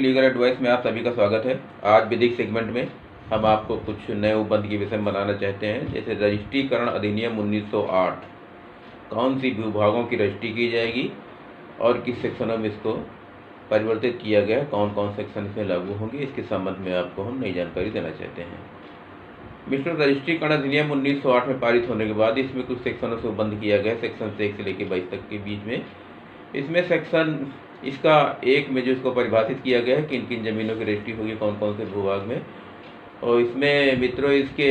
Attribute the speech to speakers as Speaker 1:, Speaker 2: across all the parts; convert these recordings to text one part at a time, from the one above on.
Speaker 1: Legal advice में आप सभी का स्वागत है। आज विधिक सेगमेंट में हम आपको कुछ नए उपबंध के विषय में बताना चाहते हैं, जैसे रजिस्ट्रीकरण अधिनियम 1908, कौन सी विभागों की रजिस्ट्री की जाएगी और किस सेक्शनों में इसको परिवर्तित किया गया है, कौन कौन सेक्शन इसमें लागू होंगे, इसके संबंध में आपको हम नई जानकारी देना चाहते हैं। मिस्टर रजिस्ट्रीकरण अधिनियम 1908 में पारित होने के बाद इसमें कुछ सेक्शनों से उपबंध किया गया है, सेक्शन 1 से लेकर 22 तक के बीच में। इसमें सेक्शन इसका 1 में जो इसको परिभाषित किया गया है किन किन ज़मीनों की रजिस्ट्री होगी, कौन कौन से भूभाग में। और इसमें मित्रों इसके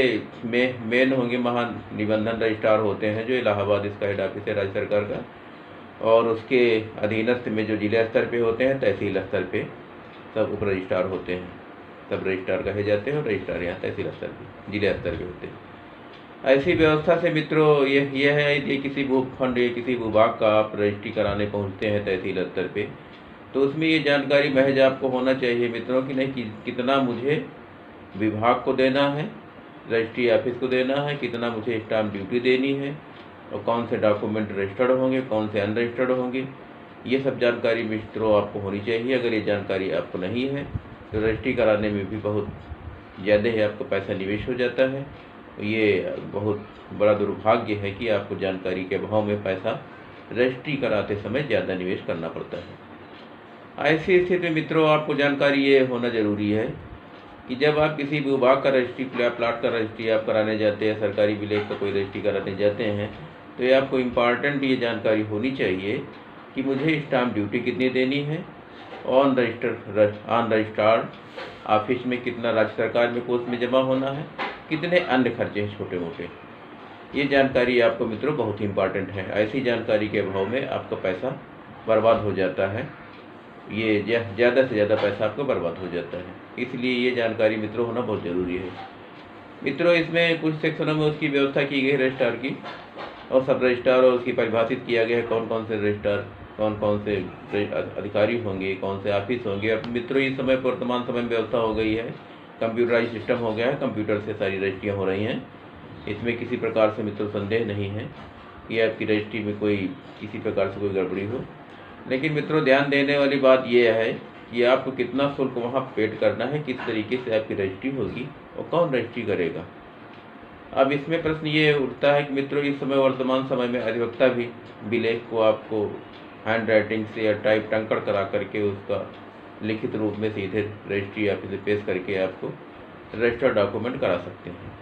Speaker 1: मेन होंगे महानिबंधन रजिस्ट्रार होते हैं, जो इलाहाबाद इसका हेड ऑफिस है राज्य सरकार का, और उसके अधीनस्थ में जो जिला स्तर पे होते हैं, तहसील स्तर पे सब उप रजिस्ट्रार होते हैं, सब रजिस्ट्रार कहे जाते हैं और रजिस्ट्रार यहाँ तहसील स्तर पे जिला स्तर पे होते हैं। ऐसी व्यवस्था से मित्रों ये है कि किसी भूखंड या किसी भूभाग का आप रजिस्ट्री कराने पहुँचते हैं तहसील स्तर पे, तो उसमें ये जानकारी महज आपको होना चाहिए मित्रों कि नहीं कि कितना मुझे विभाग को देना है, रजिस्ट्री ऑफिस को देना है, कितना मुझे स्टाम्प ड्यूटी देनी है, और कौन से डॉक्यूमेंट रजिस्टर्ड होंगे, कौन से अनरजिस्टर्ड होंगे। ये सब जानकारी मित्रों आपको होनी चाहिए। अगर ये जानकारी आपको नहीं है तो रजिस्ट्री कराने में भी बहुत ज़्यादा ही आपका पैसा निवेश हो जाता है। ये बहुत बड़ा दुर्भाग्य है कि आपको जानकारी के अभाव में पैसा रजिस्ट्री कराते समय ज़्यादा निवेश करना पड़ता है। ऐसी स्थिति में मित्रों आपको जानकारी ये होना ज़रूरी है कि जब आप किसी विभाग का रजिस्ट्री प्लाट का रजिस्ट्री आप कराने जाते हैं, सरकारी विलेज का कोई रजिस्ट्री कराने जाते हैं, तो ये आपको इम्पॉर्टेंट ये जानकारी होनी चाहिए कि मुझे स्टाम्प ड्यूटी कितनी देनी है, ऑन रजिस्टर्ड ऑफिस में कितना राज्य सरकार में कोष में जमा होना है, कितने अन्य खर्चे हैं छोटे मोटे। ये जानकारी आपको मित्रों बहुत ही इम्पॉर्टेंट है। ऐसी जानकारी के अभाव में आपका पैसा बर्बाद हो जाता है, ये ज़्यादा से ज़्यादा पैसा आपका बर्बाद हो जाता है। इसलिए ये जानकारी मित्रों होना बहुत ज़रूरी है। मित्रों इसमें कुछ सेक्शनों में उसकी व्यवस्था की गई है रजिस्ट्रार की, और सब रजिस्ट्रार और उसकी परिभाषित किया गया है कौन कौन से रजिस्ट्रार, कौन कौन से अधिकारी होंगे, कौन से ऑफिस होंगे। अब मित्रों इस समय वर्तमान समय में व्यवस्था हो गई है, कंप्यूटराइज सिस्टम हो गया है, कंप्यूटर से सारी रजिस्ट्रियाँ हो रही हैं। इसमें किसी प्रकार से मित्रों संदेह नहीं है कि आपकी रजिस्ट्री में कोई किसी प्रकार से कोई गड़बड़ी हो। लेकिन मित्रों ध्यान देने वाली बात यह है कि आपको कितना शुल्क वहाँ पेड करना है, किस तरीके से आपकी रजिस्ट्री होगी और कौन रजिस्ट्री करेगा। अब इसमें प्रश्न ये उठता है कि मित्रों इस समय वर्तमान समय में अधिवक्ता भी विलेख को आपको हैंड राइटिंग से या टाइप टंकड़ करा करके उसका लिखित रूप में सीधे रजिस्ट्री ऑफिस में पेश करके आपको रजिस्टर्ड डॉक्यूमेंट करा सकते हैं।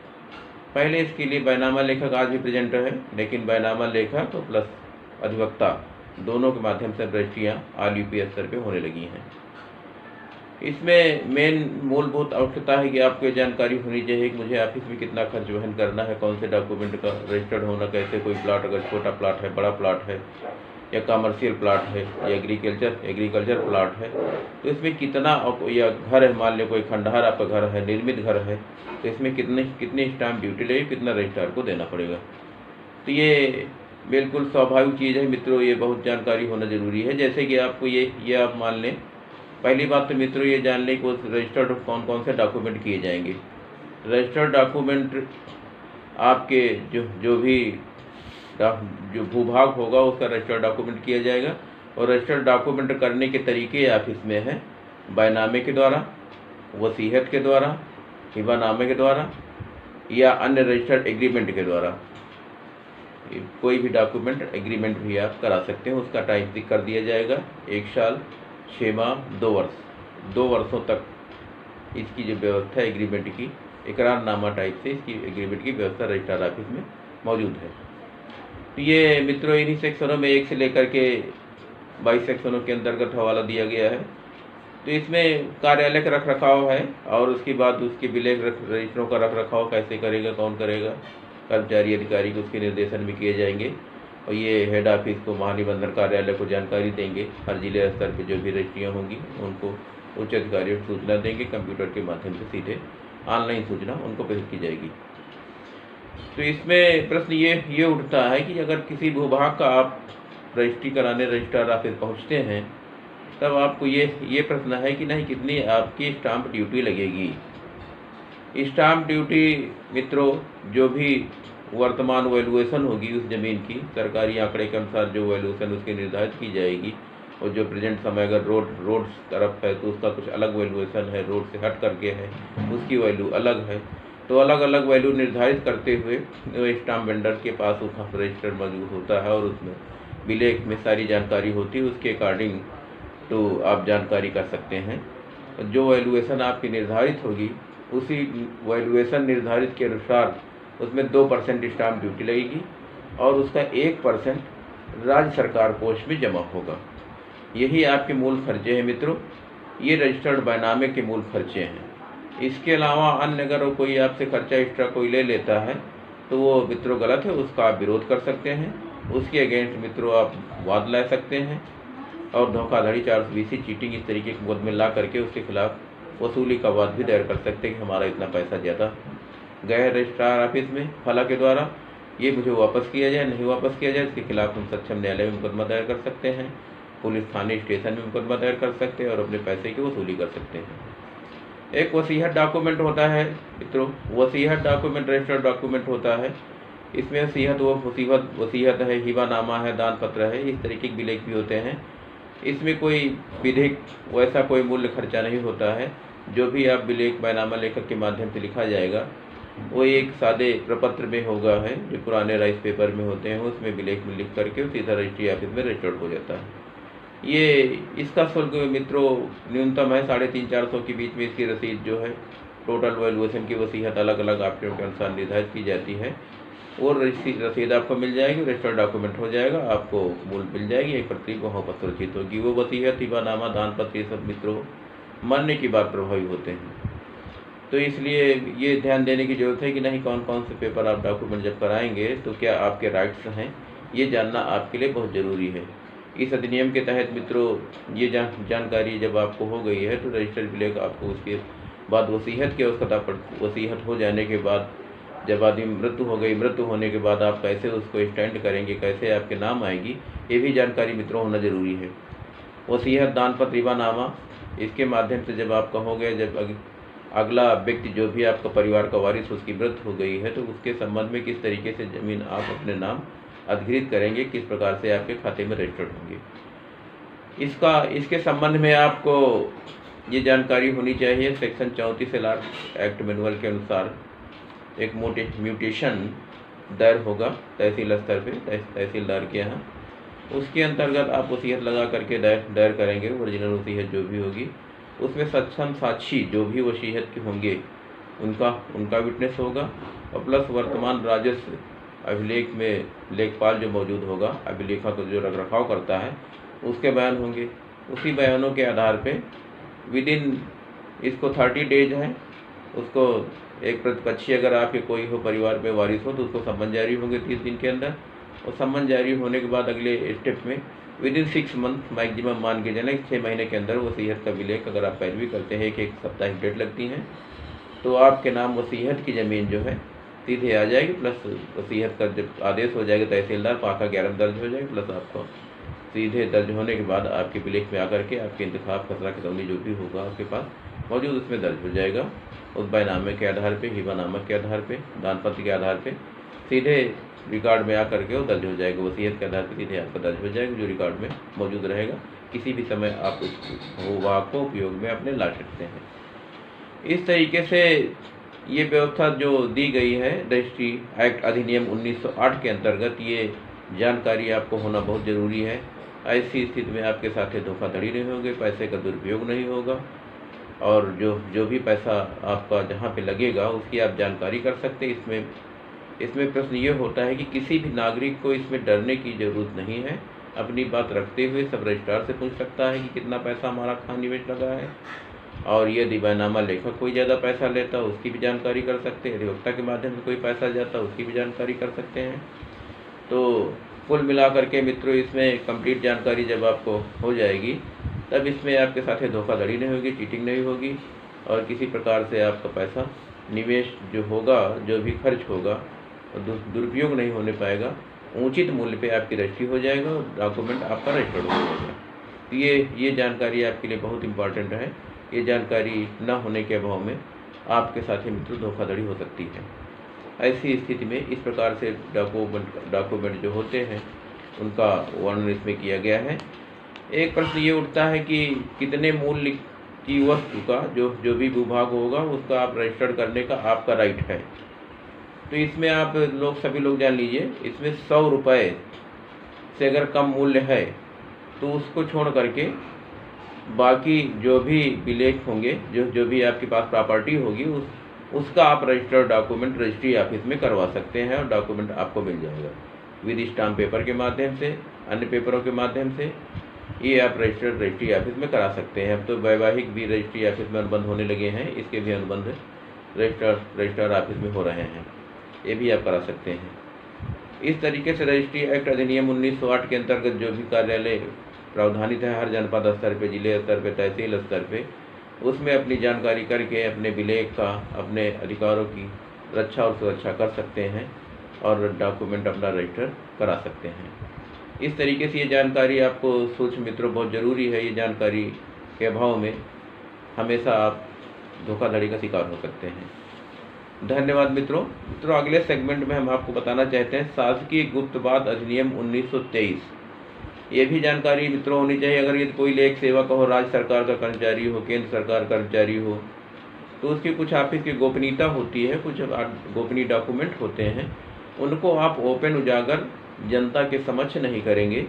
Speaker 1: पहले इसके लिए बैनामा लेखक आज भी प्रेजेंट है, लेकिन बैनामा लेखक और प्लस अधिवक्ता दोनों के माध्यम से रजिस्ट्रियाँ ऑल यूपी स्तर पे होने लगी हैं। इसमें मेन मूलभूत आवश्यकता है कि आपको ये जानकारी होनी चाहिए कि मुझे ऑफिस में कितना खर्च वहन करना है, कौन से डॉक्यूमेंट का रजिस्टर्ड होना, कैसे कोई प्लाट, अगर छोटा प्लाट है, बड़ा प्लाट है, या कमर्शियल प्लाट है, या एग्रीकल्चर प्लाट है, तो इसमें कितना, या घर है, मान लो कोई खंडहर आपका घर है, निर्मित घर है, तो इसमें कितनी स्टाम्प ड्यूटी लगेगी, कितना रजिस्ट्रार को देना पड़ेगा। तो ये बिल्कुल स्वाभाविक चीज़ है मित्रों, ये बहुत जानकारी होना ज़रूरी है। जैसे कि आपको ये आप मान लें, पहली बात तो मित्रों ये जान लें कि उस रजिस्टर्ड कौन कौन से डॉक्यूमेंट किए जाएंगे। रजिस्टर्ड डॉक्यूमेंट आपके जो भूभाग होगा उसका रजिस्टर्ड डॉक्यूमेंट किया जाएगा, और रजिस्टर्ड डॉक्यूमेंट करने के तरीके ऑफिस में हैं, बैनामे के द्वारा, वसीयत के द्वारा, हिबानामे के द्वारा, या अन्य रजिस्टर्ड एग्रीमेंट के द्वारा। कोई भी डॉक्यूमेंट एग्रीमेंट भी आप करा सकते हैं, उसका टाइम कर दिया जाएगा 1 साल, 6 माह, 2 वर्ष, 2 वर्षों तक इसकी जो व्यवस्था है एग्रीमेंट की, इकरारनामा टाइप से इसकी एग्रीमेंट की व्यवस्था रजिस्ट्रार ऑफिस में मौजूद है। तो ये मित्रों इन्हीं सेक्शनों में 1 से लेकर के 22 सेक्शनों के अंतर्गत हवाला दिया गया है। तो इसमें कार्यालय का रख रखाव है, और उसके बाद उसके विलेख रजिस्टरों का रख रखाव कैसे करेगा, कौन करेगा, कर्मचारी अधिकारी को उसके निर्देशन भी किए जाएंगे, और ये हेड ऑफिस को महानिबंधन कार्यालय को जानकारी देंगे। हर जिले स्तर पर जो भी रजिस्ट्रियाँ होंगी उनको उच्च अधिकारियों को सूचना देंगे, कंप्यूटर के माध्यम से सीधे ऑनलाइन सूचना उनको प्रेषित की जाएगी। तो इसमें प्रश्न ये उठता है कि अगर किसी भूभाग का आप रजिस्ट्री कराने रजिस्ट्रार ऑफिस पहुँचते हैं, तब आपको ये प्रश्न है कि नहीं कितनी आपकी स्टाम्प ड्यूटी लगेगी। स्टाम्प ड्यूटी मित्रों जो भी वर्तमान वैल्यूएशन होगी उस ज़मीन की, सरकारी आंकड़े के अनुसार जो वैल्यूएशन उसकी निर्धारित की जाएगी, और जो प्रेजेंट समय अगर रोड तरफ है तो उसका कुछ अलग वैल्यूएशन है, रोड से हट करके है उसकी वैल्यू अलग है। तो अलग अलग वैल्यू निर्धारित करते हुए स्टाम्प वेंडर के पास उसका रजिस्टर मौजूद होता है और उसमें बिलेख में सारी जानकारी होती है, उसके अकॉर्डिंग तो आप जानकारी कर सकते हैं। जो वैल्यूएशन आपकी निर्धारित होगी उसी वैल्यूएशन निर्धारित के अनुसार उसमें 2% स्टाम्प ड्यूटी लगेगी और उसका 1% राज्य सरकार कोष में जमा होगा। यही आपके मूल खर्चे हैं मित्रों, ये रजिस्टर्ड बैनामे के मूल खर्चे हैं। इसके अलावा अन्य अगर कोई आपसे खर्चा एक्स्ट्रा कोई ले लेता है तो वो मित्रों गलत है, उसका आप विरोध कर सकते हैं, उसके अगेंस्ट मित्रों आप वाद ला सकते हैं और धोखाधड़ी 420 चीटिंग इस तरीके के मुकदमे ला करके उसके खिलाफ वसूली का वाद भी दायर कर सकते हैं कि हमारा इतना पैसा ज़्यादा गया है रजिस्ट्रार ऑफिस में फला के द्वारा, ये मुझे वापस किया जाए, नहीं वापस किया जाए, इसके खिलाफ हम सक्षम न्यायालय में मुकदमा दायर कर सकते हैं, पुलिस थाने स्टेशन में मुकदमा दायर कर सकते हैं और अपने पैसे की वसूली कर सकते हैं। एक वसीयत डॉक्यूमेंट होता है मित्रों, वसीयत डॉक्यूमेंट रजिस्टर्ड डॉक्यूमेंट होता है। इसमें वसीयत है, हिबानामा है, दान पत्र है, इस तरीके के बिलेख भी होते हैं। इसमें कोई विधिक वैसा कोई मूल्य खर्चा नहीं होता है। जो भी आप बिलेख बैनामा लेखक के माध्यम से लिखा जाएगा वो एक सादे प्रपत्र में होगा है, जो पुराने राइस पेपर में होते हैं, उसमें बिलेख में लिख करके सीधा रजिस्ट्री ऑफिस में रजिस्टर्ड हो जाता है। ये इसका शुल्क मित्रों न्यूनतम है 350-400 के बीच में। इसकी रसीद जो है टोटल वैल्यूएशन की वसीयत अलग अलग ऑप्शनों के अनुसार निर्धारित की जाती है और रसीद आपको मिल जाएगी, रजिस्टर्ड डॉक्यूमेंट हो जाएगा, आपको मूल मिल जाएगी, एक प्रति वहाँ पर सुरक्षित होगी। वो वसीयत, हिबानामा, दान पत्र ये सब मित्रों मरने की बात प्रभावी होते हैं। तो इसलिए ये ध्यान देने की ज़रूरत है कि नहीं कौन कौन से पेपर आप डॉक्यूमेंट जब कराएंगे तो क्या आपके राइट्स हैं, ये जानना आपके लिए बहुत ज़रूरी है। इस अधिनियम के तहत मित्रों ये जानकारी जब आपको हो गई है तो रजिस्टर्ड बिलेख आपको उसके बाद वसीयत की आवश्यकता पड़ती, वसीयत हो जाने के बाद जब आदमी मृत्यु हो गई, मृत्यु होने के बाद आप कैसे उसको स्टैंड करेंगे, कैसे आपके नाम आएगी, ये भी जानकारी मित्रों होना ज़रूरी है। वसीयत, दान पत्र, हिबानामा, इसके माध्यम से जब आपका हो गया, जब अगला व्यक्ति जो भी आपका परिवार का वारिस उसकी मृत्यु हो गई है तो उसके संबंध में किस तरीके से ज़मीन आप अपने नाम अधिकृत करेंगे, किस प्रकार से आपके खाते में रजिस्टर्ड होंगे, इसके संबंध में आपको ये जानकारी होनी चाहिए। सेक्शन 34 एक्ट मैनुअल के अनुसार एक म्यूटेशन दायर होगा तहसील स्तर पे, तहसीलदार के यहाँ, उसके अंतर्गत आप वसीयत लगा करके दायर करेंगे। ओरिजिनल वसीयत जो भी होगी उसमें सक्षम साक्षी जो भी वसीयत के होंगे उनका विटनेस होगा और प्लस वर्तमान राजस्व अभिलेख में लेखपाल जो मौजूद होगा, अभिलेखक जो रखरखाव करता है, उसके बयान होंगे। उसी बयानों के आधार पे विदिन इसको 30 डेज है, उसको एक प्रतिपक्षी अगर आपके कोई हो परिवार में वारिस हो तो उसको सम्मन जारी होंगे 30 दिन के अंदर, और सम्मन जारी होने के बाद अगले स्टेप में विदिन 6 मंथ मैक्सिमम मान के चलें 6 महीने के अंदर वसीयत का विलेख अगर आप पैरवी करते हैं, एक सप्ताहिक डेट लगती है, तो आपके नाम वसीयत की ज़मीन जो है सीधे आ जाएगी, प्लस वसीयत का जब आदेश हो जाएगा तहसीलदार पाका 11 में दर्ज हो जाएगा, प्लस आपको सीधे दर्ज होने के बाद आपके विलेख में आकर के आपके इंतखाब खसरा खिलौनी जो भी होगा आपके पास मौजूद उसमें दर्ज हो जाएगा। उस बैनामे के आधार पे, हिबानामा के आधार पे, दान पत्र के आधार पे सीधे रिकॉर्ड में आकर के वो दर्ज हो जाएगा, वसीयत के आधार पर सीधे आपका दर्ज हो जाएगा जो रिकॉर्ड में मौजूद रहेगा। किसी भी समय आप उस वाक को उपयोग में अपने ला सकते हैं। इस तरीके से ये व्यवस्था जो दी गई है रजिस्ट्री एक्ट अधिनियम 1908 के अंतर्गत, ये जानकारी आपको होना बहुत ज़रूरी है। ऐसी स्थिति में आपके साथ धोखाधड़ी नहीं होगी, पैसे का दुरुपयोग नहीं होगा और जो भी पैसा आपका जहाँ पे लगेगा उसकी आप जानकारी कर सकते हैं। इसमें प्रश्न ये होता है कि किसी भी नागरिक को इसमें डरने की ज़रूरत नहीं है। अपनी बात रखते हुए सब रजिस्ट्रार से पूछ सकता है कि कितना पैसा हमारा कहाँ निवेश लगा है, और यदि बैनामा लेखक कोई ज़्यादा पैसा लेता है उसकी भी जानकारी कर सकते हैं, अधिवक्ता के माध्यम से कोई पैसा जाता है उसकी भी जानकारी कर सकते हैं। तो कुल मिलाकर के मित्रों इसमें कंप्लीट जानकारी जब आपको हो जाएगी तब इसमें आपके साथ धोखाधड़ी नहीं होगी, चीटिंग नहीं होगी और किसी प्रकार से आपका पैसा निवेश जो होगा, जो भी खर्च होगा दुरुपयोग नहीं होने पाएगा। उचित मूल्य पे आपकी रजिस्ट्री हो जाएगा और डॉक्यूमेंट आपका रजिस्टर्ड हो जाएगा। तो ये जानकारी आपके लिए बहुत इंपॉर्टेंट है। ये जानकारी न होने के अभाव में आपके साथ मित्रों धोखाधड़ी हो सकती है। ऐसी स्थिति में इस प्रकार से डॉक्यूमेंट जो होते हैं उनका वर्णन इसमें किया गया है। एक प्रश्न ये उठता है कि कितने मूल्य की वस्तु का जो भी भूभाग होगा उसका आप रजिस्टर्ड करने का आपका राइट है। तो इसमें आप सभी लोग जान लीजिए, इसमें 100 रुपये से अगर कम मूल्य है तो उसको छोड़ करके बाकी जो भी विलेख होंगे, जो भी आपके पास प्रॉपर्टी होगी, उसका आप रजिस्टर्ड डॉक्यूमेंट रजिस्ट्री ऑफिस में करवा सकते हैं और डॉक्यूमेंट आपको मिल जाएगा विद स्टाम्प पेपर के माध्यम से, अन्य पेपरों के माध्यम से। ये आप रजिस्टर्ड रजिस्ट्री ऑफिस में करा सकते हैं। अब तो वैवाहिक भी रजिस्ट्री ऑफिस में अनुबंध होने लगे हैं, इसके भी अनुबंध रजिस्ट्रार ऑफिस में हो रहे हैं, ये भी आप करा सकते हैं। इस तरीके से रजिस्ट्री एक्ट अधिनियम 1908 के अंतर्गत जो भी कार्यालय प्रावधानित है हर जनपद स्तर पे, जिले स्तर पे, तहसील स्तर पे, उसमें अपनी जानकारी करके अपने विलेख का, अपने अधिकारों की रक्षा और सुरक्षा कर सकते हैं और डॉक्यूमेंट अपना रजिस्टर करा सकते हैं। इस तरीके से ये जानकारी आपको सूक्ष्म मित्रों बहुत ज़रूरी है। ये जानकारी के अभाव में हमेशा आप धोखाधड़ी का शिकार हो सकते हैं। धन्यवाद मित्रों। अगले सेगमेंट में हम आपको बताना चाहते हैं शासकीय गुप्तवाद अधिनियम 1923। ये भी जानकारी मित्रों होनी चाहिए। अगर ये कोई लेख सेवक हो, राज्य सरकार का कर्मचारी हो, केंद्र सरकार कर्मचारी हो, तो उसकी कुछ ऑफिस की गोपनीयता होती है, कुछ गोपनीय डॉक्यूमेंट होते हैं, उनको आप ओपन उजागर जनता के समक्ष नहीं करेंगे।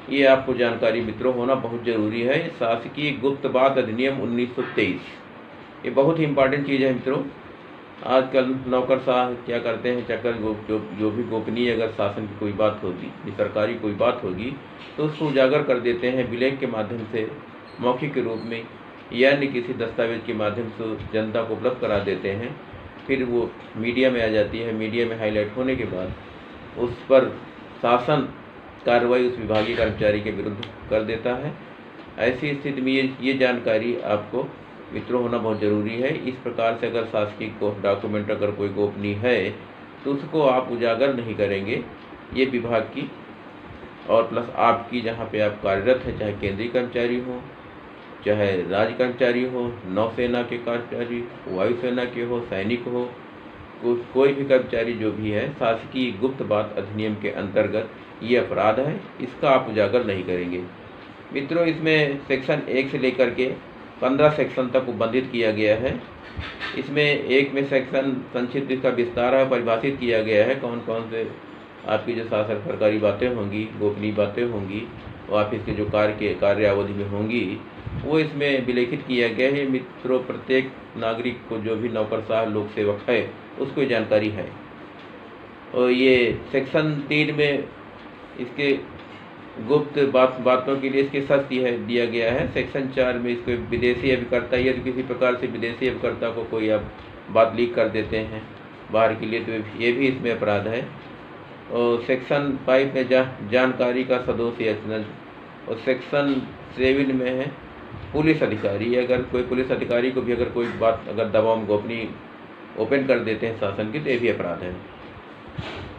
Speaker 1: ये आपको जानकारी मित्रों होना बहुत ज़रूरी है। शासकीय गुप्तवाद अधिनियम 1923 ये बहुत ही इम्पॉर्टेंट चीज़ है मित्रों। आजकल नौकरशाह क्या करते हैं, चक्कर जो भी गोपनीय अगर शासन की कोई बात होगी, सरकारी कोई बात होगी, तो उसको उजागर कर देते हैं विलेख के माध्यम से, मौखिक के रूप में या अन्य किसी दस्तावेज के माध्यम से जनता को उपलब्ध करा देते हैं। फिर वो मीडिया में आ जाती है। मीडिया में हाईलाइट होने के बाद उस पर शासन कार्रवाई उस विभागीय कर्मचारी के विरुद्ध कर देता है। ऐसी स्थिति में ये जानकारी आपको मित्रों होना बहुत ज़रूरी है। इस प्रकार से अगर शासकीय डॉक्यूमेंट अगर कोई गोपनीय है तो उसको आप उजागर नहीं करेंगे। ये विभाग की और प्लस आपकी जहाँ पे आप कार्यरत हैं, चाहे केंद्रीय कर्मचारी हो, चाहे राज्य कर्मचारी हो, नौसेना के कर्मचारी, वायुसेना के हो, सैनिक हो, कोई भी कर्मचारी जो भी है, शासकीय गुप्तवाद अधिनियम के अंतर्गत ये अपराध है, इसका आप उजागर नहीं करेंगे। मित्रों इसमें सेक्शन 1 से लेकर के 15 सेक्शन तक उल्लिखित किया गया है। इसमें एक में सेक्शन संक्षिप्त इसका विस्तार है, परिभाषित किया गया है कौन कौन से आपकी जो शासन सरकारी बातें होंगी, गोपनीय बातें होंगी, और ऑफिस के जो कार्य अवधि में होंगी, वो इसमें विलेखित किया गया है। मित्रों प्रत्येक नागरिक को, जो भी नौकरशाह लोक सेवक है, उसको जानकारी है। और ये सेक्शन 3 में इसके गुप्त बातों के लिए इसके सख्ती है दिया गया है। सेक्शन 4 में इसको विदेशी अभिकर्ता, यदि किसी प्रकार से विदेशी अभिकर्ता को कोई आप बात लीक कर देते हैं बाहर के लिए, तो ये भी इसमें अपराध है। और सेक्शन 5 में जानकारी का सदोष याचना, और सेक्शन 7 में है पुलिस अधिकारी। अगर कोई पुलिस अधिकारी को भी अगर कोई बात अगर दबाव में गोपनीय ओपन कर देते हैं शासन की, तो ये भी अपराध है।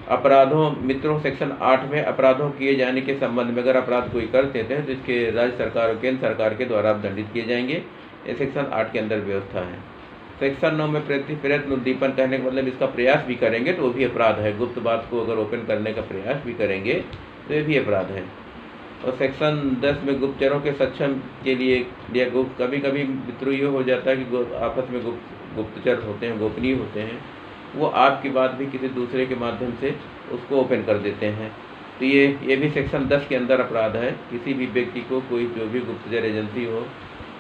Speaker 1: अपराधों मित्रों सेक्शन 8 में अपराधों किए जाने के संबंध में अगर अपराध कोई कर देते हैं तो इसके राज्य सरकार और केंद्र सरकार के द्वारा आप दंडित किए जाएंगे। ये सेक्शन 8 के अंदर व्यवस्था है। सेक्शन 9 में प्रयत्न उद्दीपन कहने का मतलब इसका प्रयास भी करेंगे तो वो भी अपराध है। गुप्त बात को अगर ओपन करने का प्रयास भी करेंगे तो ये भी अपराध है। और सेक्शन 10 में गुप्तचरों के सक्षम के लिए या कभी कभी मित्रों ये हो जाता है कि आपस में गुप्तचर होते हैं, गोपनीय होते हैं, वो आपकी बात भी किसी दूसरे के माध्यम से उसको ओपन कर देते हैं, तो ये भी सेक्शन 10 के अंदर अपराध है। किसी भी व्यक्ति को कोई जो भी गुप्तचर एजेंसी हो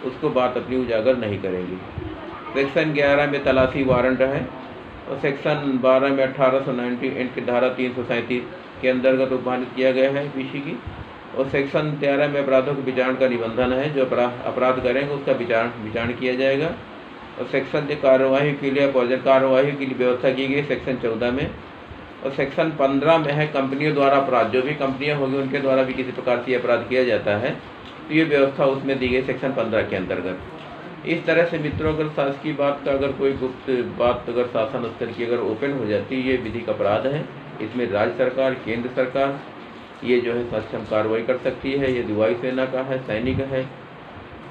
Speaker 1: उसको बात अपनी उजागर नहीं करेंगी। सेक्शन 11 में तलाशी वारंट है, और सेक्शन 12 में 1898 की धारा 337 के अंतर्गत उपमानित किया गया है पीसी की। और सेक्शन 13 में अपराधों के विचारण का निबंधन है। जो अपराध करेंगे उसका विचारण किया जाएगा। और सेक्शन जो कार्यवाही के लिए कार्यवाही की व्यवस्था की गई सेक्शन 14 में। और सेक्शन 15 में है कंपनियों द्वारा अपराध। जो भी कंपनियां होंगी उनके द्वारा भी किसी प्रकार से अपराध किया जाता है, तो ये व्यवस्था उसमें दी गई सेक्शन 15 के अंतर्गत। इस तरह से मित्रों अगर शासकीय बात का अगर कोई गुप्त बात अगर शासन स्तर की अगर ओपन हो जाती है, ये विधिक अपराध है। इसमें राज्य सरकार, केंद्र सरकार ये जो है सक्षम कार्रवाई कर सकती है। यदि वायुसेना का है, सैनिक है,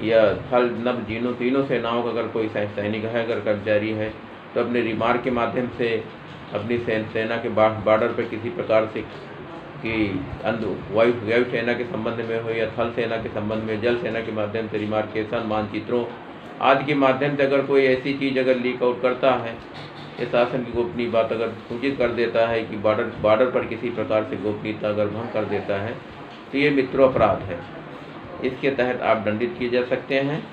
Speaker 1: या थल नभ जीनों तीनों सेनाओं का अगर कोई सैनिक है, अगर कर्मचारी है, तो अपने रिमार्क के माध्यम से अपनी सेना के बॉर्डर पर किसी प्रकार से कि वायु सेना के संबंध में हो या थल सेना के संबंध में, जल सेना के माध्यम से रिमार्केशन, मानचित्रों आदि के माध्यम से अगर कोई ऐसी चीज़ अगर लीक आउट करता है या शासन की गोपनीय बात अगर सूचित कर देता है कि बॉर्डर पर किसी प्रकार से गोपनीयता अगर भंग कर देता है तो ये मित्रों अपराध है। इसके तहत आप दंडित किए जा सकते हैं।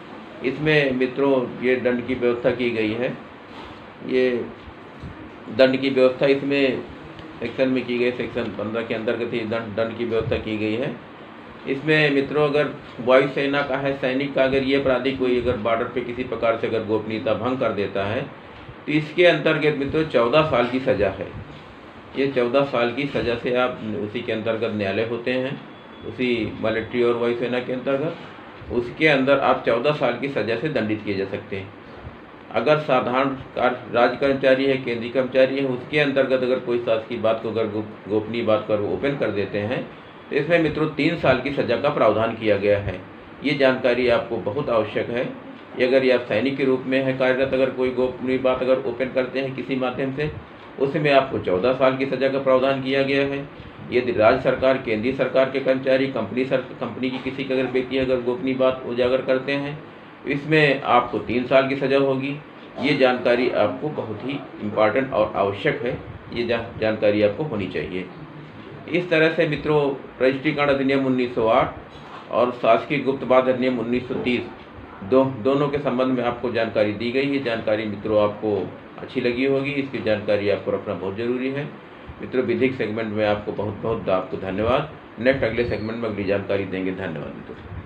Speaker 1: इसमें मित्रों ये दंड की व्यवस्था की गई है, ये दंड की व्यवस्था इसमें सेक्शन में की गई, सेक्शन 15 के अंतर्गत ये दंड की व्यवस्था की गई है। इसमें मित्रों अगर वायुसेना का है, सैनिक का अगर ये अपराधी कोई अगर बॉर्डर पे किसी प्रकार से अगर गोपनीयता भंग कर देता है तो इसके अंतर्गत मित्रों 14 साल की सज़ा है। ये 14 साल की सज़ा से आप उसी के अंतर्गत न्यायालय होते हैं, उसी मिलिट्री और वायुसेना के अंतर्गत, उसके अंदर आप 14 साल की सज़ा से दंडित किए जा सकते हैं। अगर साधारण राज्य कर्मचारी है, केंद्रीय कर्मचारी है, उसके अंतर्गत अगर कोई शासकीय बात को अगर गोपनीय बात कर ओपन कर देते हैं तो इसमें मित्रों 3 साल की सज़ा का प्रावधान किया गया है। ये जानकारी आपको बहुत आवश्यक है। अगर ये आप सैनिक के रूप में है कार्यरत, अगर कोई गोपनीय बात अगर ओपन करते हैं किसी माध्यम से, उसमें आपको 14 साल की सज़ा का प्रावधान किया गया है। यदि राज्य सरकार, केंद्रीय सरकार के कर्मचारी, कंपनी की किसी अगर व्यक्ति अगर गोपनीय बात उजागर करते हैं इसमें आपको 3 साल की सज़ा होगी। ये जानकारी आपको बहुत ही इम्पॉर्टेंट और आवश्यक है, ये जानकारी आपको होनी चाहिए। इस तरह से मित्रों रजिस्ट्रीकरण अधिनियम 1908 और शासकीय गुप्त बात अधिनियम 1930 दोनों के संबंध में आपको जानकारी दी गई है। जानकारी मित्रों आपको अच्छी लगी होगी, इसकी जानकारी आपको रखना बहुत ज़रूरी है। मित्रों विधिक सेगमेंट में आपको बहुत बहुत आपको धन्यवाद। नेक्स्ट अगले सेगमेंट में अगली जानकारी देंगे। धन्यवाद मित्रों।